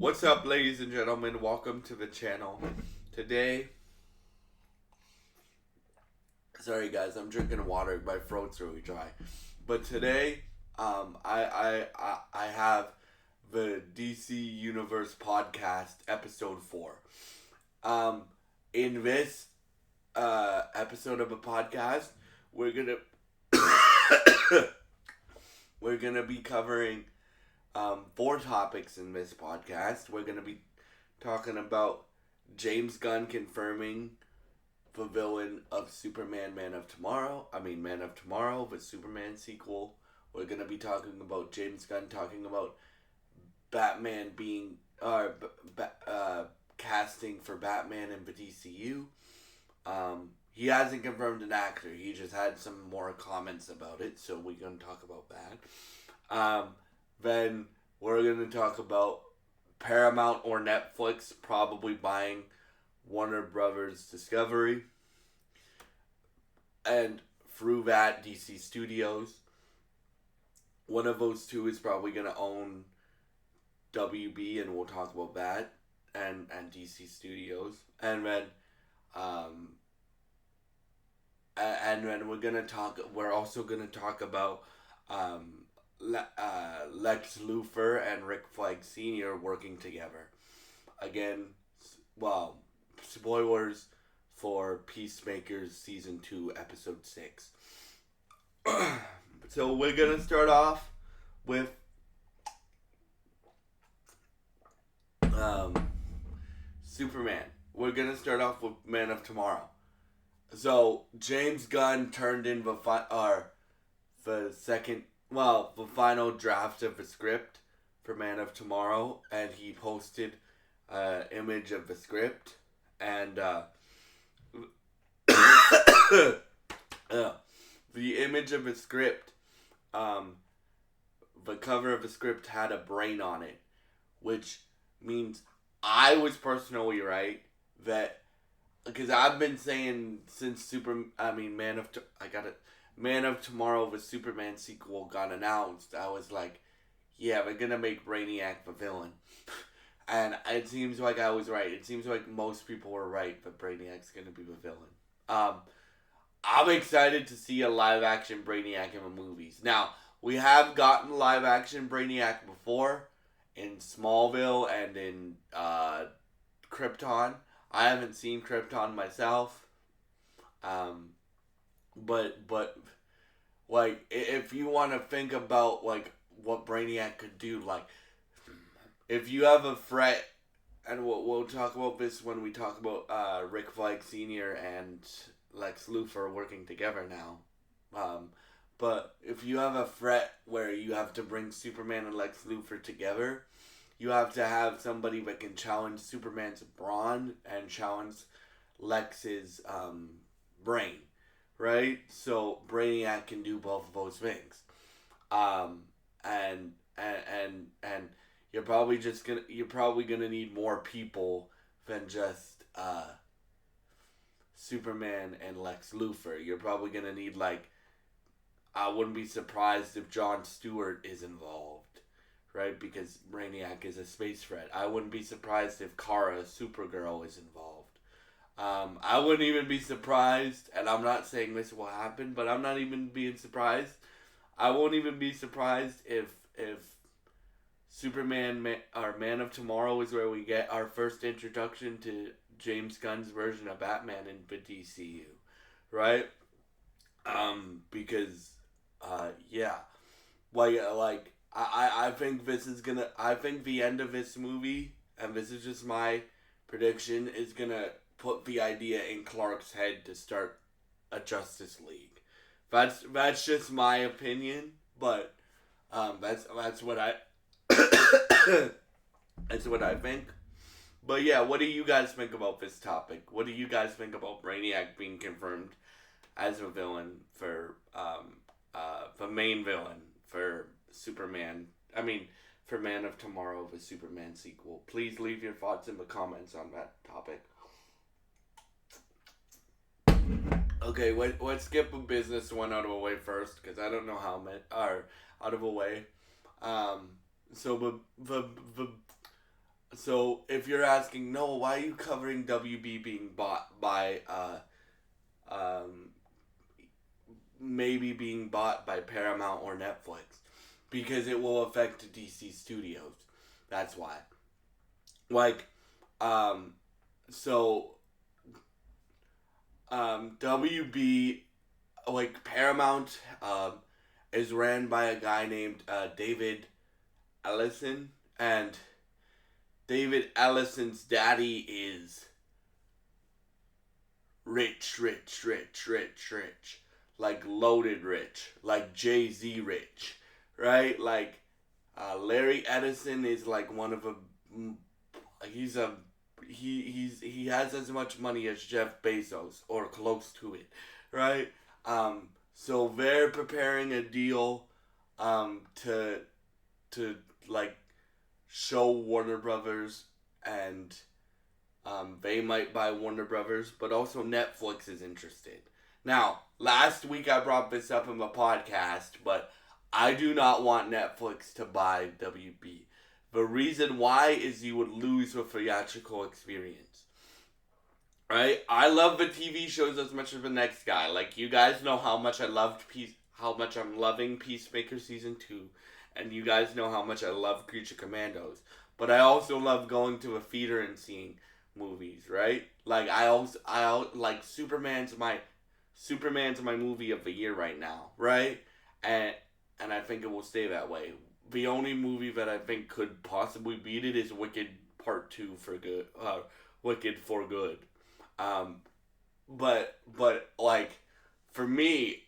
What's up, ladies and gentlemen? Welcome to the channel. Today, sorry guys, I'm drinking water. My throat's really dry. But today, I have the DC Universe podcast, episode 4. In this episode of a podcast, we're gonna we're gonna be covering 4 topics in this podcast. We're gonna be talking about James Gunn confirming the villain of Superman Man of Tomorrow. Man of Tomorrow, the Superman sequel. We're gonna be talking about James Gunn talking about Batman being casting for Batman in the DCU. He hasn't confirmed an actor. He just had some more comments about it, so we're gonna talk about that. Then we're gonna talk about Paramount or Netflix probably buying Warner Brothers Discovery, and through that, DC Studios. One of those two is probably gonna own WB, and we'll talk about that, and DC Studios, and then we're also gonna talk about Lex Luthor and Rick Flag Sr. working together. Again, well, spoilers for Peacemakers Season 2, Episode 6. So we're going to start off with Superman. We're going to start off with Man of Tomorrow. So, James Gunn turned in the final draft of the script for Man of Tomorrow, and he posted an image of the script, and the image of the script, the cover of the script had a brain on it, which means I was personally right that, because I've been saying since Man of Tomorrow, the Superman sequel got announced, I was like, yeah, they're gonna make Brainiac the villain. And it seems like I was right. It seems like most people were right that Brainiac's gonna be the villain. I'm excited to see a live action Brainiac in the movies. Now, we have gotten live action Brainiac before in Smallville and in Krypton. I haven't seen Krypton myself. But like, if you want to think about like what Brainiac could do, like, if you have a threat, and we'll talk about this when we talk about Rick Flag Sr. and Lex Luthor working together now. But if you have a threat where you have to bring Superman and Lex Luthor together, you have to have somebody that can challenge Superman's brawn and challenge Lex's brain, right? So Brainiac can do both of those things, and you're probably gonna need more people than just Superman and Lex Luthor. You're probably gonna need, like, I wouldn't be surprised if Jon Stewart is involved, right? Because Brainiac is a space threat. I wouldn't be surprised if Kara, Supergirl, is involved. I wouldn't even be surprised, and I'm not saying this will happen, but I'm not even being surprised. I won't even be surprised if Superman or Man of Tomorrow is where we get our first introduction to James Gunn's version of Batman in the DCU, right? Because yeah, like I think I think the end of this movie, and this is just my prediction, is gonna put the idea in Clark's head to start a Justice League. That's just my opinion, but that's what I that's what I think. But yeah, what do you guys think about this topic? What do you guys think about Brainiac being confirmed as a villain for the main villain for Superman? For Man of Tomorrow, the Superman sequel. Please leave your thoughts in the comments on that topic. Okay, let's skip a business one out of the way first, because I don't know how many are out of the way. So the So if you're asking, no, why are you covering WB being bought by um, maybe being bought by Paramount or Netflix? Because it will affect DC Studios. That's why. Like, um, so WB, like Paramount, is ran by a guy named David Ellison, and David Ellison's daddy is rich, like loaded rich, like Jay-Z rich, right? Like Larry Edison is like one of a he's a he has as much money as Jeff Bezos or close to it, right? So they're preparing a deal to to like show Warner Brothers, and they might buy Warner Brothers, but also Netflix is interested. Now, last week I brought this up in my podcast, but I do not want Netflix to buy WB. The reason why is you would lose the theatrical experience. Right? I love the TV shows as much as the next guy. Like you guys know how much I loved how much I'm loving Peacemaker season 2, and you guys know how much I love Creature Commandos. But I also love going to a theater and seeing movies, right? Like like Superman's my movie of the year right now, right? And and I think it will stay that way. The only movie that I think could possibly beat it is Wicked Part 2 for good. Wicked for Good. Um, but like for me,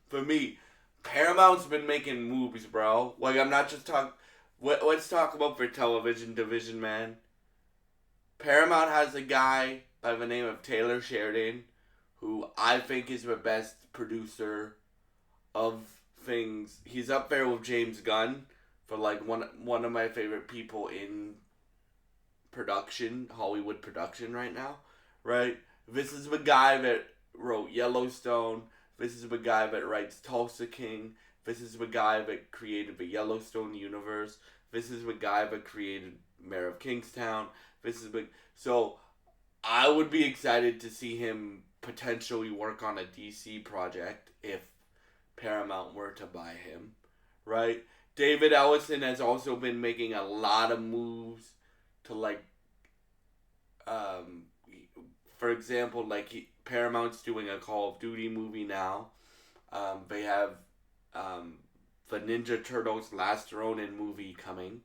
for me, Paramount's been making movies, bro. Like I'm not just talking. Let's talk about their television division, man. Paramount has a guy by the name of Taylor Sheridan, who I think is the best producer of things. He's up there with James Gunn for like one of my favorite people in production, Hollywood production right now, right? This is the guy that wrote Yellowstone. This is the guy that writes Tulsa King. This is the guy that created the Yellowstone universe. This is the guy that created Mayor of Kingstown. This is the so I would be excited to see him potentially work on a DC project if Paramount were to buy him, right? David Ellison has also been making a lot of moves to like um for example, like Paramount's doing a Call of Duty movie now. They have um, the Ninja Turtles Last Ronin movie coming,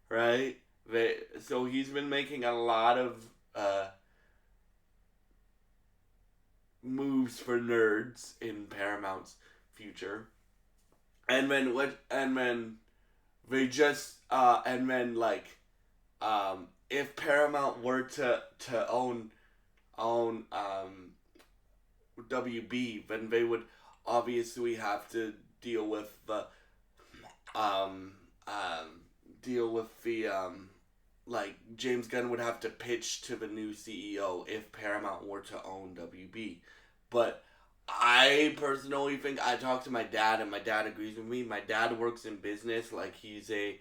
right? So he's been making a lot of uh, moves for nerds in Paramount's future, and then they just and then like if Paramount were to own WB, then they would obviously have to deal with the um deal with the like James Gunn would have to pitch to the new CEO if Paramount were to own WB. But I personally think I talked to my dad and my dad agrees with me. My dad works in business, like he's a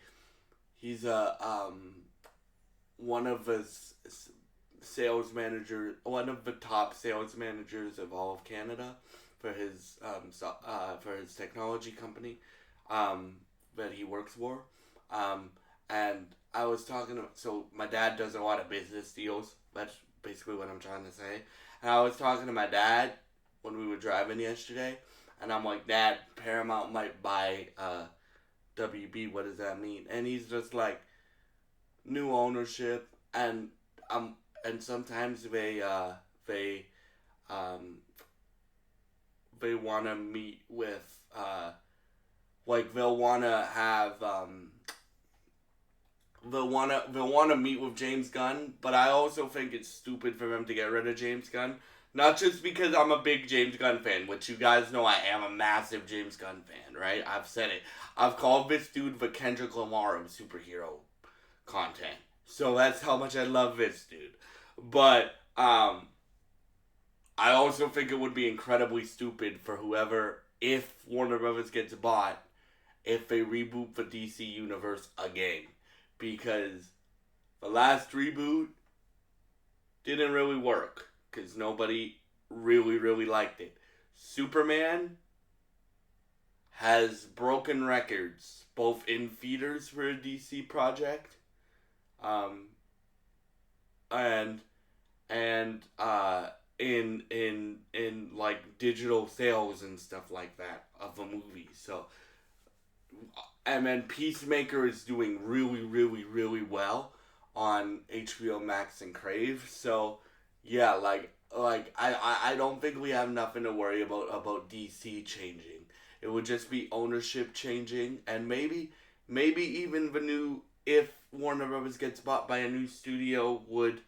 one of the sales manager, one of the top sales managers of all of Canada for his technology company that he works for. And I was talking to, so my dad does a lot of business deals. That's basically what I'm trying to say. And I was talking to my dad when we were driving yesterday, and I'm like, Dad, Paramount might buy WB. What does that mean? And he's just like, new ownership, and and sometimes they um they want to meet with like they'll want to have they'll want to meet with James Gunn, but I also think it's stupid for them to get rid of James Gunn. Not just because I'm a big James Gunn fan, which you guys know I am a massive James Gunn fan, right? I've said it. I've called this dude the Kendrick Lamar of superhero content. So that's how much I love this dude. But I also think it would be incredibly stupid for whoever, if Warner Brothers gets bought, if they reboot the DC universe again. because the last reboot didn't really work because nobody really liked it. Superman has broken records both in theaters for a DC project, um, and in like digital sales and stuff like that of a movie. So, and then Peacemaker is doing really well on HBO Max and Crave. So yeah, I don't think we have nothing to worry about DC changing. It would just be ownership changing, and maybe even the new, if Warner Brothers gets bought by a new studio, would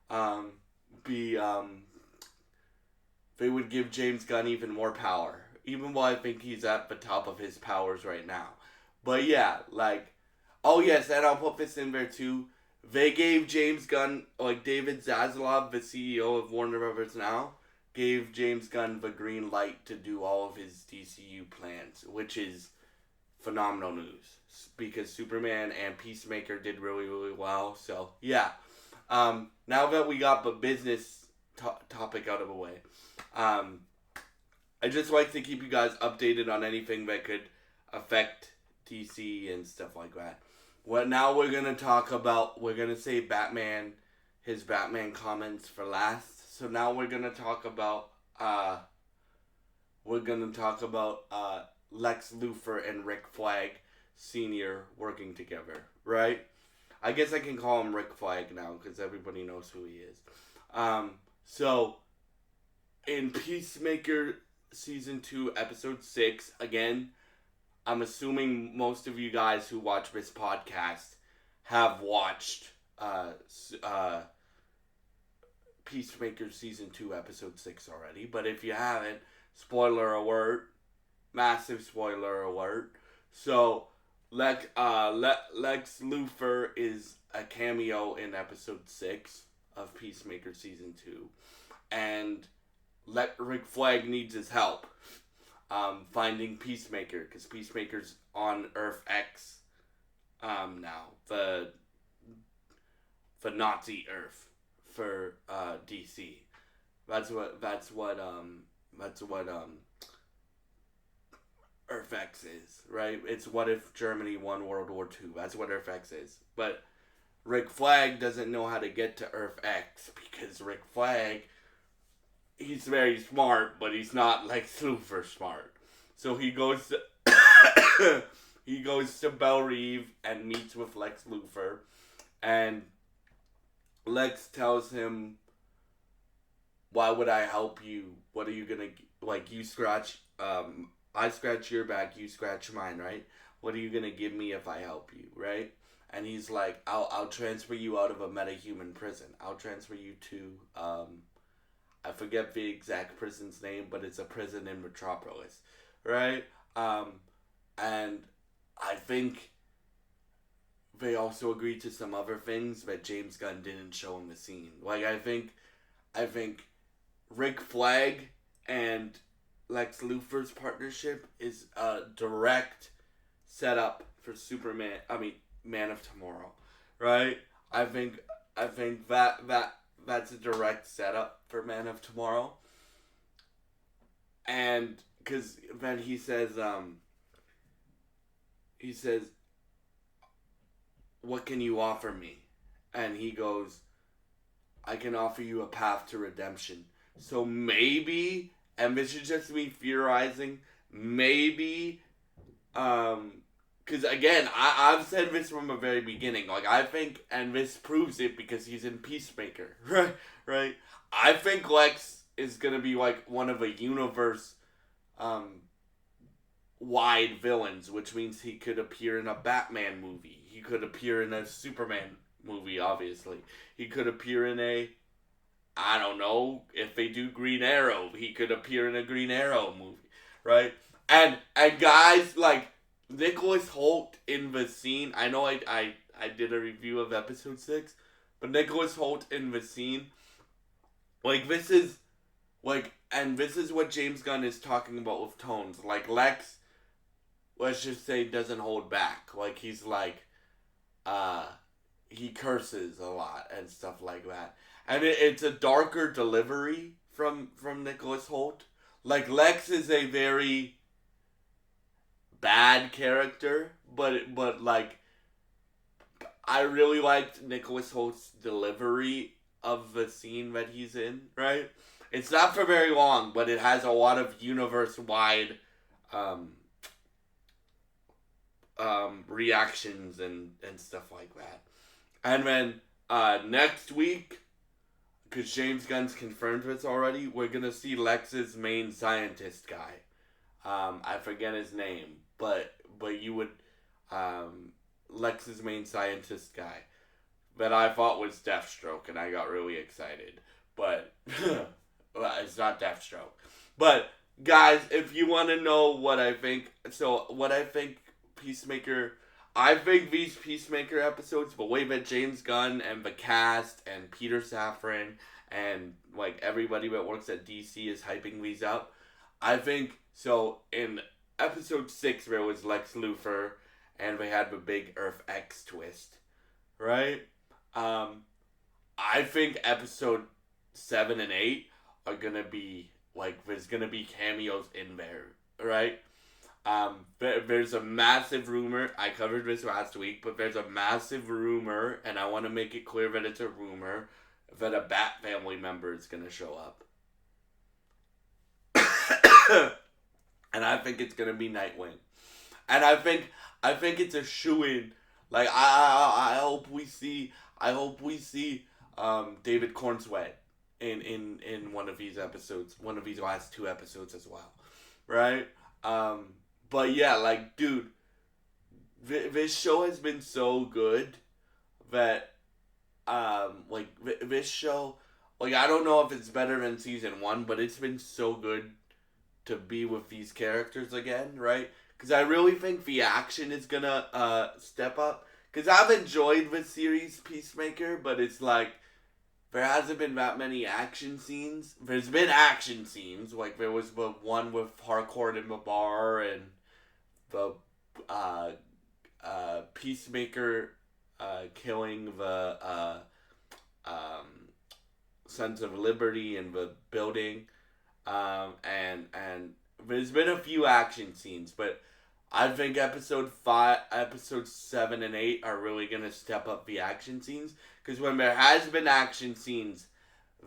um, be they would give James Gunn even more power. Even though I think he's at the top of his powers right now. But yeah, like, oh yes, and I'll put this in there too. They gave James Gunn, like David Zaslav, the CEO of Warner Brothers now, gave James Gunn the green light to do all of his DCU plans, which is phenomenal news because Superman and Peacemaker did really well. So yeah, now that we got the business topic out of the way, I just like to keep you guys updated on anything that could affect DC and stuff like that. Well, now we're gonna talk about, we're gonna say Batman, his Batman comments for last. So now we're gonna talk about Lex Luthor and Rick Flag Sr. working together, right? I guess I can call him Rick Flag now because everybody knows who he is. So in Peacemaker Season 2, Episode 6, again, I'm assuming most of you guys who watch this podcast have watched Peacemaker Season 2, Episode 6 already. But if you haven't, spoiler alert, massive spoiler alert. So, Lex Luthor is a cameo in Episode 6 of Peacemaker Season 2. And Rick Flag needs his help finding Peacemaker, because Peacemaker's on Earth X now, the Nazi Earth for DC. That's what Earth X is, right? It's what if Germany won World War II. That's what Earth X is. But Rick Flag doesn't know how to get to Earth X because Rick Flag, he's very smart, but he's not like super smart. So he goes to Belle Reve and meets with Lex Luthor, and Lex tells him, "Why would I help you? What are you gonna like? You scratch, I scratch your back, you scratch mine, right? What are you gonna give me if I help you, right?" And he's like, "I'll transfer you out of a metahuman prison. I'll transfer you to I forget the exact prison's name, but it's a prison in Metropolis, right?" And I think they also agreed to some other things that James Gunn didn't show in the scene. Like, I think Rick Flag and Lex Luthor's partnership is a direct setup for Man of Tomorrow, right? I think that's a direct setup for Man of Tomorrow. And because then he says, "What can you offer me?" And he goes, "I can offer you a path to redemption." So maybe, and this is just me theorizing, maybe, because again, I've said this from the very beginning. Like, I think, and this proves it because he's in Peacemaker, right? I think Lex is gonna be like one of a universe, wide villains, which means he could appear in a Batman movie. He could appear in a Superman movie, obviously. He could appear in a, I don't know, if they do Green Arrow, he could appear in a Green Arrow movie, right? And guys, like, Nicholas Hoult in the scene, I know I did a review of Episode 6, but Nicholas Hoult in the scene, like, this is what James Gunn is talking about with tones. Like, Lex, let's just say, doesn't hold back. Like, he's like, he curses a lot and stuff like that. And it's a darker delivery from Nicholas Hoult. Like Lex is a very bad character, but like I really liked Nicholas Holt's delivery of the scene that he's in, right? It's not for very long, but it has a lot of universe wide um, reactions and stuff like that. And then next week, because James Gunn's confirmed this already, we're going to see Lex's main scientist guy. I forget his name, but you would Lex's main scientist guy that I thought was Deathstroke, and I got really excited. But it's not Deathstroke. But guys, if you want to know what I think, Peacemaker. I think these Peacemaker episodes, the way that James Gunn and the cast and Peter Safran and like everybody that works at DC is hyping these up. I think so. In episode 6, there was Lex Luthor, and they had the big Earth X twist, right? I think episode 7 and 8 are gonna be like there's gonna be cameos in there, right? There's a massive rumor. I covered this last week, but there's a massive rumor, and I want to make it clear that it's a rumor that a Bat family member is gonna show up. And I think it's gonna be Nightwing, and I think it's a shoo-in. Like I hope we see David Cornsweet in one of these episodes, one of these last 2 episodes as well, right? But yeah, like dude, this show has been so good that like this show, like I don't know if it's better than season 1, but it's been so good to be with these characters again, right? Because I really think the action is gonna step up. Because I've enjoyed the series Peacemaker, but it's like there hasn't been that many action scenes. There's been action scenes, like there was the one with Harcourt in the bar and the Peacemaker killing the Sons of Liberty in the building. And there's been a few action scenes, but I think episodes 7 and 8 are really gonna step up the action scenes, because when there has been action scenes,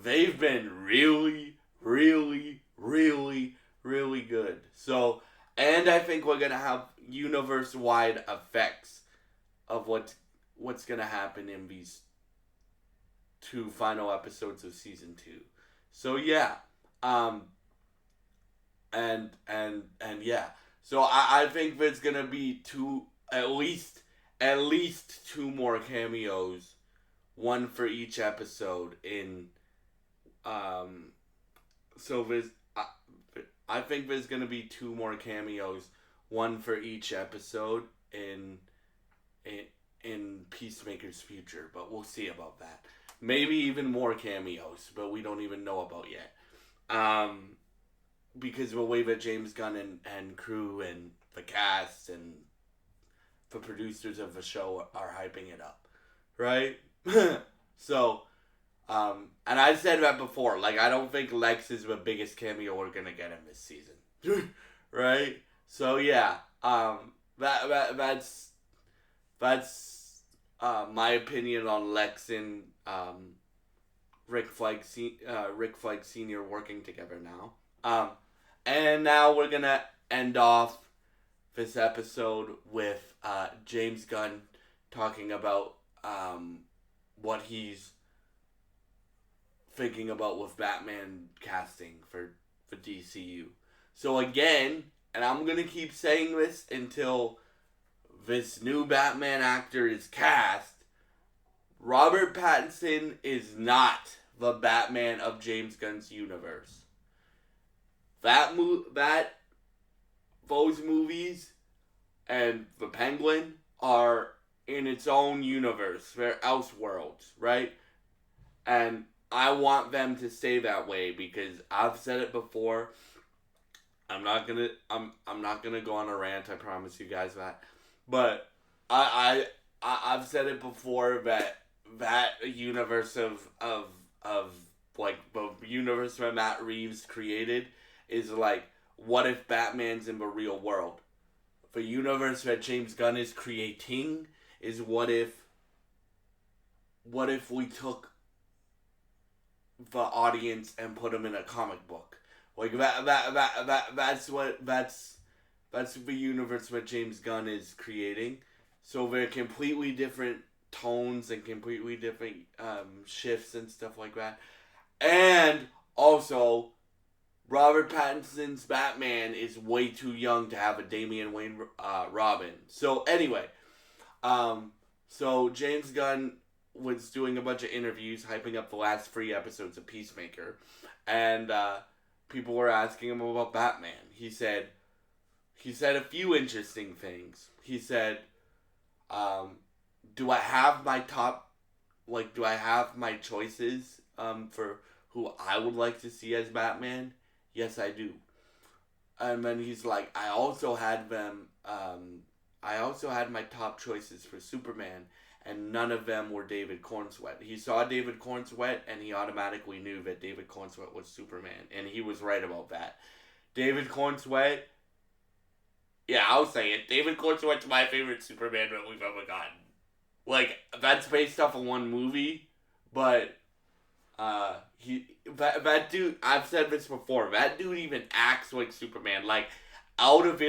they've been really, really, really, really good. So, and I think we're gonna have universe-wide effects of what's gonna happen in these 2 final episodes of season 2. So yeah. And yeah. So I think there's gonna be at least 2 more cameos, one for each episode in so there's I think there's gonna be 2 more cameos, one for each episode in Peacemaker's future, but we'll see about that. Maybe even more cameos, but we don't even know about yet. Because of the way that James Gunn and crew and the cast and the producers of the show are hyping it up, right? So, and I said that before, like, I don't think Lex is the biggest cameo we're gonna get in this season, right? So yeah, that's my opinion on Lex and Rick Flag Sr. working together now. And now we're gonna end off this episode with James Gunn talking about what he's thinking about with Batman casting for DCU. So again, and I'm gonna keep saying this until this new Batman actor is cast, Robert Pattinson is not the Batman of James Gunn's universe. Those movies and the Penguin are in its own universe. They're Elseworlds, right? And I want them to stay that way, because I've said it before. I'm not gonna go on a rant. I promise you guys that. But I I've said it before that universe of like the universe that Matt Reeves created is like, what if Batman's in the real world? The universe that James Gunn is creating is what if we took the audience and put them in a comic book? Like that's the universe that James Gunn is creating. So they're completely different tones and completely different shifts and stuff like that. And also, Robert Pattinson's Batman is way too young to have a Damian Wayne Robin. So anyway, so James Gunn was doing a bunch of interviews, hyping up the last 3 episodes of Peacemaker, and people were asking him about Batman. He said a few interesting things. He said, "Do I have my top? Like, do I have my choices for who I would like to see as Batman? Yes, I do." And then he's like, "I also had them. I also had my top choices for Superman, and none of them were David Cornsweet." He saw David Cornsweet, and he automatically knew that David Cornsweet was Superman, and he was right about that. David Cornsweet. Yeah, I'll say it. David Cornsweet's my favorite Superman that we've ever gotten. Like, that's based off of one movie, but that dude, I've said this before, that dude even acts like Superman. Like, out of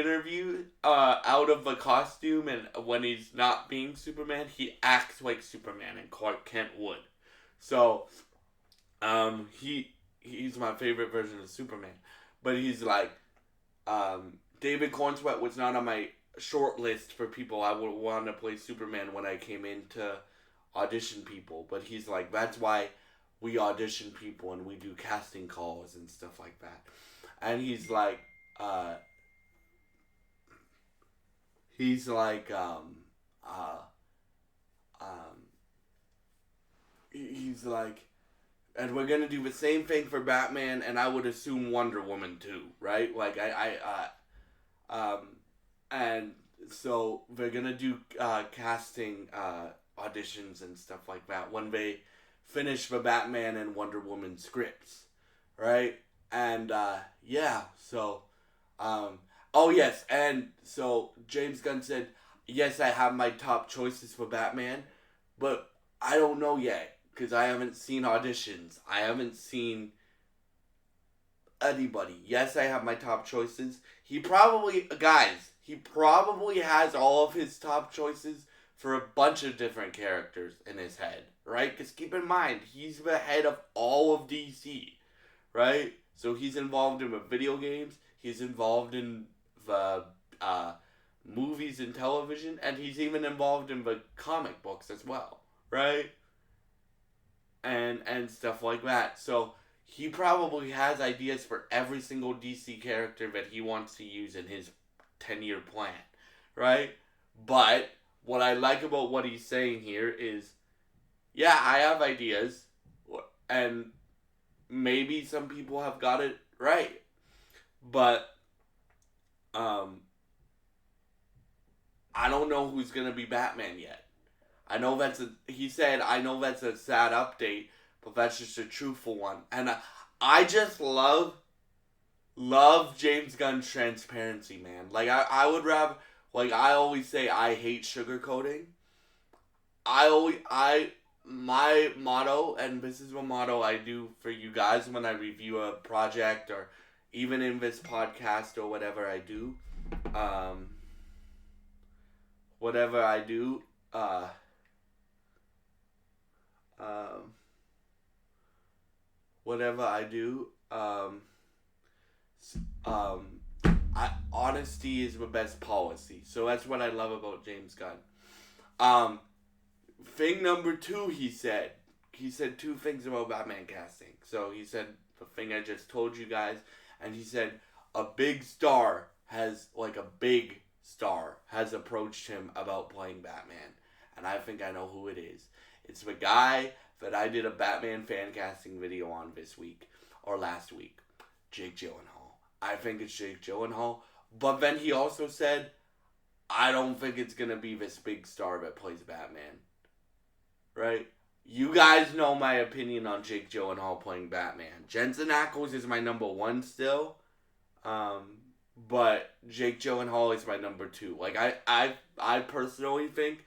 out of the costume, and when he's not being Superman, he acts like Superman, and Clark Kent would. So, he's my favorite version of Superman. But he's like, David Cornsweet was not on my short list for people I would want to play Superman when I came in to audition people. But he's like, that's why we audition people and we do casting calls and stuff like that. And he's like, he's like, he's like, and we're gonna do the same thing for Batman, and I would assume Wonder Woman too, right? Like and so they're gonna do casting auditions and stuff like that when they finish the Batman and Wonder Woman scripts, right? And yeah, so oh yes, and so James Gunn said, yes, I have my top choices for Batman, but I don't know yet because I haven't seen auditions. I haven't seen anybody. Yes, I have my top choices. He probably has all of his top choices for a bunch of different characters in his head, right? Because keep in mind, he's the head of all of DC, right? So he's involved in the video games, he's involved in the movies and television, and he's even involved in the comic books as well, right? And stuff like that. So he probably has ideas for every single DC character that he wants to use in his 10-year plan, right? But what I like about what he's saying here is, yeah, I have ideas, and maybe some people have got it right, but I don't know who's gonna be Batman yet. I know he said, I know that's a sad update, but that's just a truthful one. And I just love James Gunn's transparency, man. Like, I would rather, like, I always say I hate sugarcoating. My motto, and this is the motto I do for you guys when I review a project or even in this podcast or whatever I do, whatever I do, whatever I do, honesty is the best policy. So that's what I love about James Gunn. Thing number 2, he said 2 things about Batman casting. So he said the thing I just told you guys, and he said a big star has approached him about playing Batman, and I think I know who it is. It's the guy that I did a Batman fan casting video on this week or last week, Jake Gyllenhaal. I think it's Jake Gyllenhaal. But then he also said, I don't think it's gonna be this big star that plays Batman. Right? You guys know my opinion on Jake Gyllenhaal playing Batman. Jensen Ackles is my number one still. But Jake Gyllenhaal is my number two. Like I personally think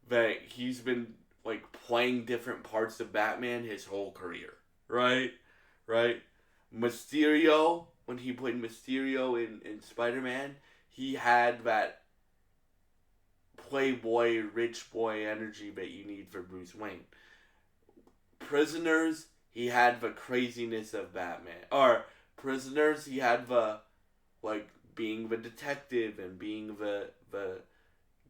that he's been like playing different parts of Batman his whole career. Right? Right? Mysterio, when he played Mysterio in Spider-Man, he had that playboy, rich boy energy that you need for Bruce Wayne. Prisoners, he had the craziness of Batman. Or Prisoners, he had the like being the detective and being the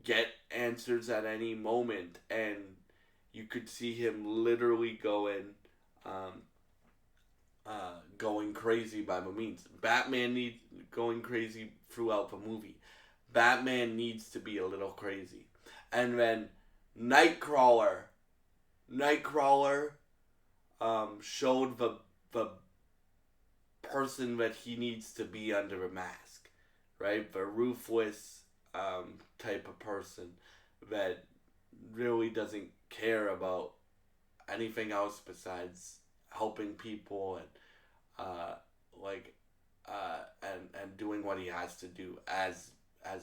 get answers at any moment, and you could see him literally um, going crazy by the means. Batman needs going crazy throughout the movie. Batman needs to be a little crazy, and then Nightcrawler, Nightcrawler, showed the person that he needs to be under a mask, right? The ruthless type of person that really doesn't care about anything else besides helping people and and doing what he has to do as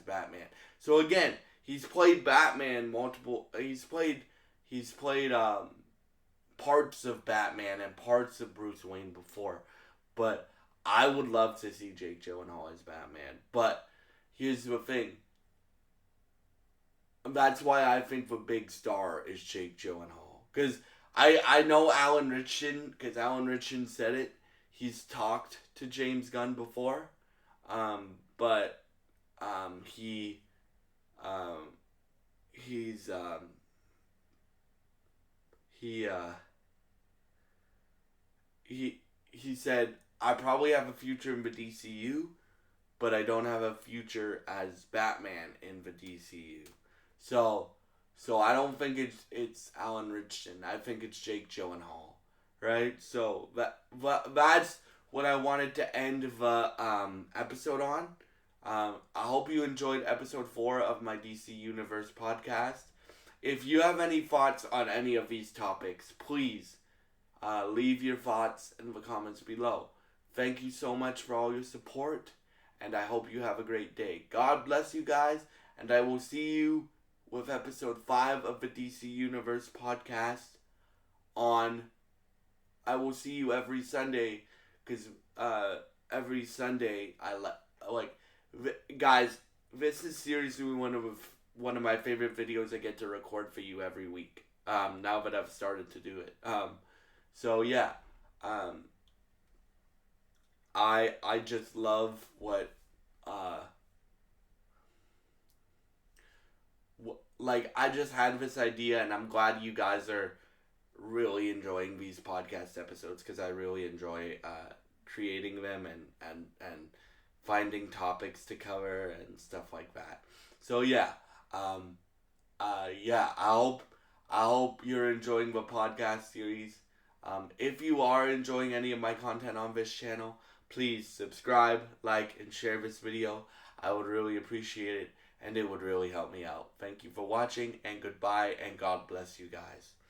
Batman. So again, he's played Batman multiple. He's played parts of Batman and parts of Bruce Wayne before, but I would love to see Jake Gyllenhaal as Batman. But here's the thing. That's why I think the big star is Jake Gyllenhaal. Because I know Alan Ritchson, because Alan Ritchson said it. He's talked to James Gunn before. But he he's he said, I probably have a future in the DCU, but I don't have a future as Batman in the DCU. So I don't think it's Alan Ritchson. I think it's Jake Gyllenhaal, right? So that's what I wanted to end the episode on. I hope you enjoyed episode 4 of my DC Universe podcast. If you have any thoughts on any of these topics, please leave your thoughts in the comments below. Thank you so much for all your support, and I hope you have a great day. God bless you guys, and I will see you with episode 5 of the DC Universe podcast I will see you every Sunday, because every Sunday guys, this is seriously one of my favorite videos I get to record for you every week. Now that I've started to do it. So yeah, I just love what I just had this idea, and I'm glad you guys are really enjoying these podcast episodes, because I really enjoy creating them and finding topics to cover and stuff like that. So yeah, I hope you're enjoying the podcast series. If you are enjoying any of my content on this channel, please subscribe, like, and share this video. I would really appreciate it, and it would really help me out. Thank you for watching, and goodbye, and God bless you guys.